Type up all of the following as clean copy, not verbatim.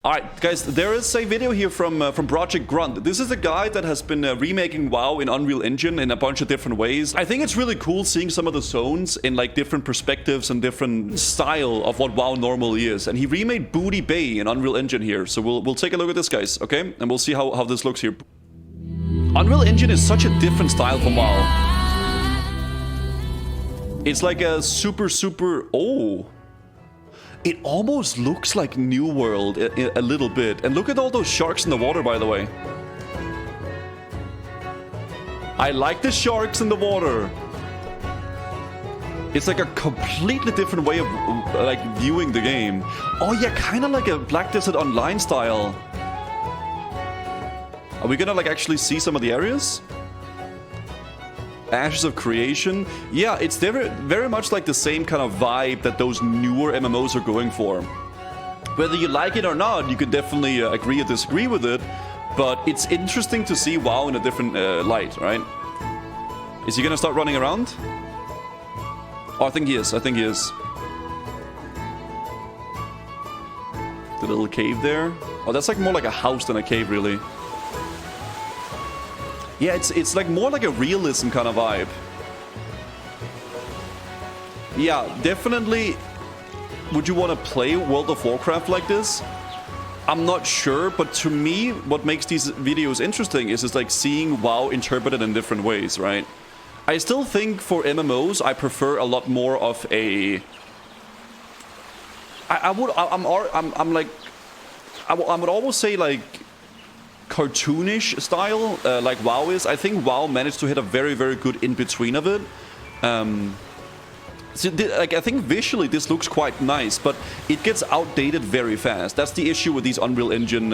Alright guys, there is a video here from Project Grunt. This is a guy that has been remaking WoW in Unreal Engine in a bunch of different ways. I think it's really cool seeing some of the zones in like different perspectives and different style of what WoW normally is. And he remade Booty Bay in Unreal Engine here. So we'll take a look at this, guys, okay? And we'll see how this looks here. Unreal Engine is such a different style from WoW. It's like a super... Oh! It almost looks like New World a little bit. And look at all those sharks in the water, by the way. I like the sharks in the water. It's like a completely different way of like viewing the game. Oh yeah, kind of like a Black Desert Online style. Are we gonna like actually see some of the areas? Ashes of Creation. Yeah, it's very much like the same kind of vibe that those newer MMOs are going for. Whether you like it or not, you could definitely agree or disagree with it, but it's interesting to see WoW in a different light, right? Is he gonna start running around? Oh, I think he is. I think he is. The little cave there. Oh, that's like more like a house than a cave, really. Yeah, it's like more like a realism kind of vibe. Yeah, definitely. Would you want to play World of Warcraft like this? I'm not sure, but to me, what makes these videos interesting is like seeing WoW interpreted in different ways, right? I still think for MMOs, I prefer a lot more of a... I would almost say like cartoonish style, like WoW is. I think WoW managed to hit a very good in-between of it. So like, I think visually this looks quite nice, but it gets outdated very fast. That's the issue with these Unreal Engine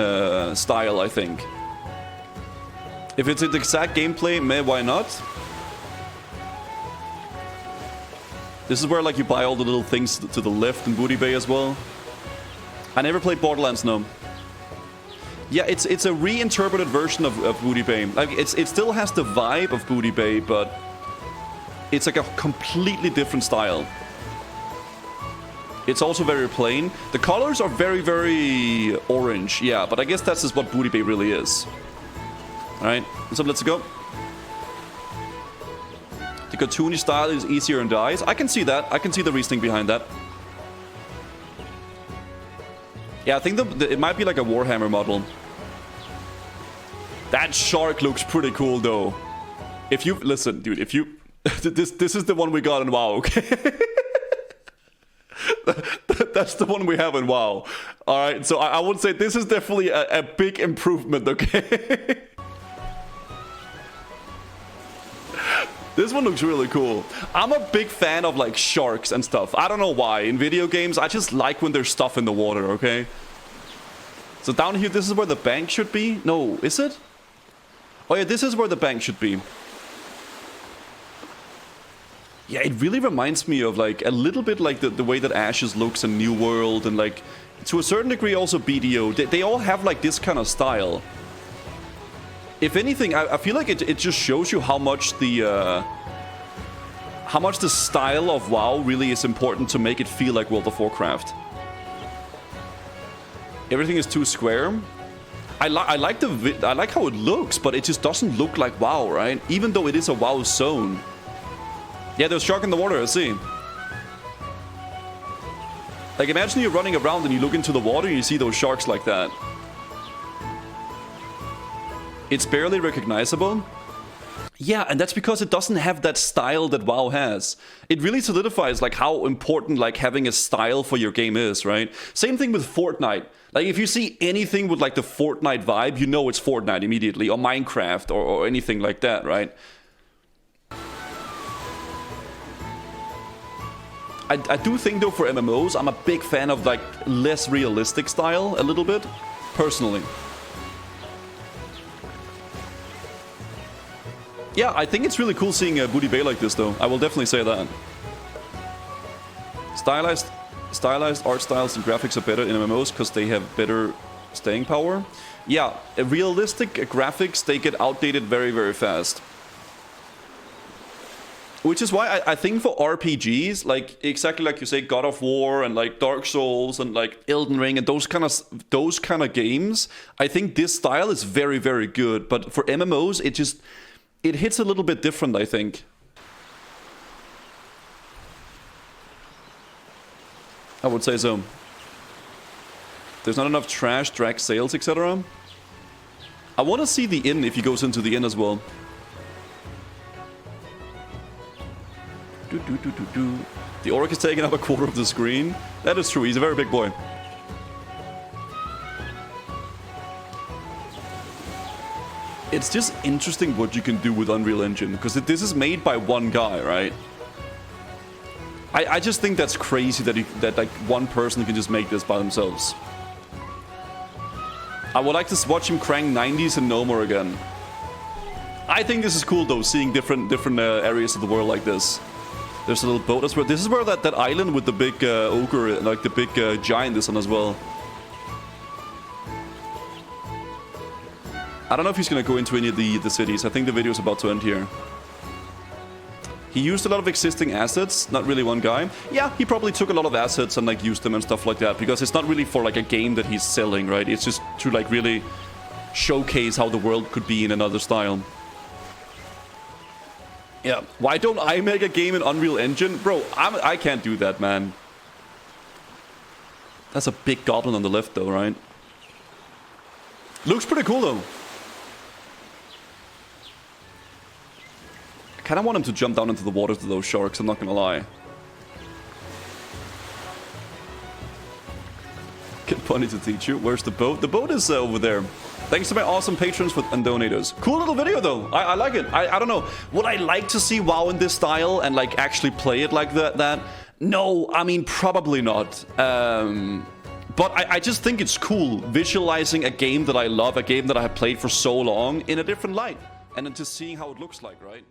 style, I think. If it's the exact gameplay, why not? This is where like you buy all the little things to the left in Booty Bay as well. I never played Borderlands, no. Yeah, it's a reinterpreted version of Booty Bay. Like it still has the vibe of Booty Bay, but it's like a completely different style. It's also very plain. The colors are very orange, yeah, but I guess that's just what Booty Bay really is. Alright, so let's go. The cartoony style is easier on the eyes. I can see that. I can see the reasoning behind that. Yeah, I think it might be like a Warhammer model. That shark looks pretty cool, though. If you... Listen, dude, if you... this is the one we got in WoW, okay? That's the one we have in WoW. Alright, so I would say this is definitely a big improvement, okay? This one looks really cool. I'm a big fan of like sharks and stuff. I don't know why. In video games, I just like when there's stuff in the water, okay? So down here, this is where the bank should be? No, is it? Oh yeah, this is where the bank should be. Yeah, it really reminds me of like a little bit like the way that Ashes looks in New World, and like to a certain degree also BDO. They all have like this kind of style. If anything, I feel like it just shows you how much the style of WoW really is important to make it feel like World of Warcraft. Everything is too square. I like how it looks, but it just doesn't look like WoW, right? Even though it is a WoW zone. Yeah, there's shark in the water, I see. Like, imagine you're running around and you look into the water and you see those sharks like that. It's barely recognizable. Yeah, and that's because it doesn't have that style that WoW has. It really solidifies like how important like having a style for your game is, right? Same thing with Fortnite. Like if you see anything with like the Fortnite vibe, you know it's Fortnite immediately, or Minecraft, or anything like that, right? I do think though for MMOs, I'm a big fan of like less realistic style a little bit, personally. Yeah, I think it's really cool seeing Booty Bay like this, though. I will definitely say that. Stylized art styles and graphics are better in MMOs because they have better staying power. Yeah, realistic graphics, they get outdated very fast. Which is why I think for RPGs, like exactly like you say, God of War and like Dark Souls and like Elden Ring and those kind of games, I think this style is very, very good. But for MMOs, it hits a little bit different, I think. I would say so. There's not enough trash, drag sales, etc. I want to see the inn if he goes into the inn as well. The orc is taking up a quarter of the screen. That is true, he's a very big boy. It's just interesting what you can do with Unreal Engine, because this is made by one guy, right? I just think that's crazy that like one person can just make this by themselves. I would like to watch him crank 90s and no more again. I think this is cool though, seeing different areas of the world like this. There's a little boat as well. This is where that island with the big ogre, like the big giant is on as well. I don't know if he's gonna go into any of the cities. I think the video is about to end here. He used a lot of existing assets, not really one guy. Yeah, he probably took a lot of assets and like used them and stuff like that, because it's not really for like a game that he's selling, right? It's just to like really showcase how the world could be in another style. Yeah, why don't I make a game in Unreal Engine? Bro, I can't do that, man. That's a big goblin on the left though, right? Looks pretty cool though. I kind of want him to jump down into the water to those sharks, I'm not gonna lie. Get Bunny to teach you. Where's the boat? The boat is over there. Thanks to my awesome patrons and donators. Cool little video though. I like it. I don't know. Would I like to see WoW in this style and like actually play it like that? No, I mean probably not. But I just think it's cool visualizing a game that I love, a game that I have played for so long in a different light. And then just seeing how it looks like, right?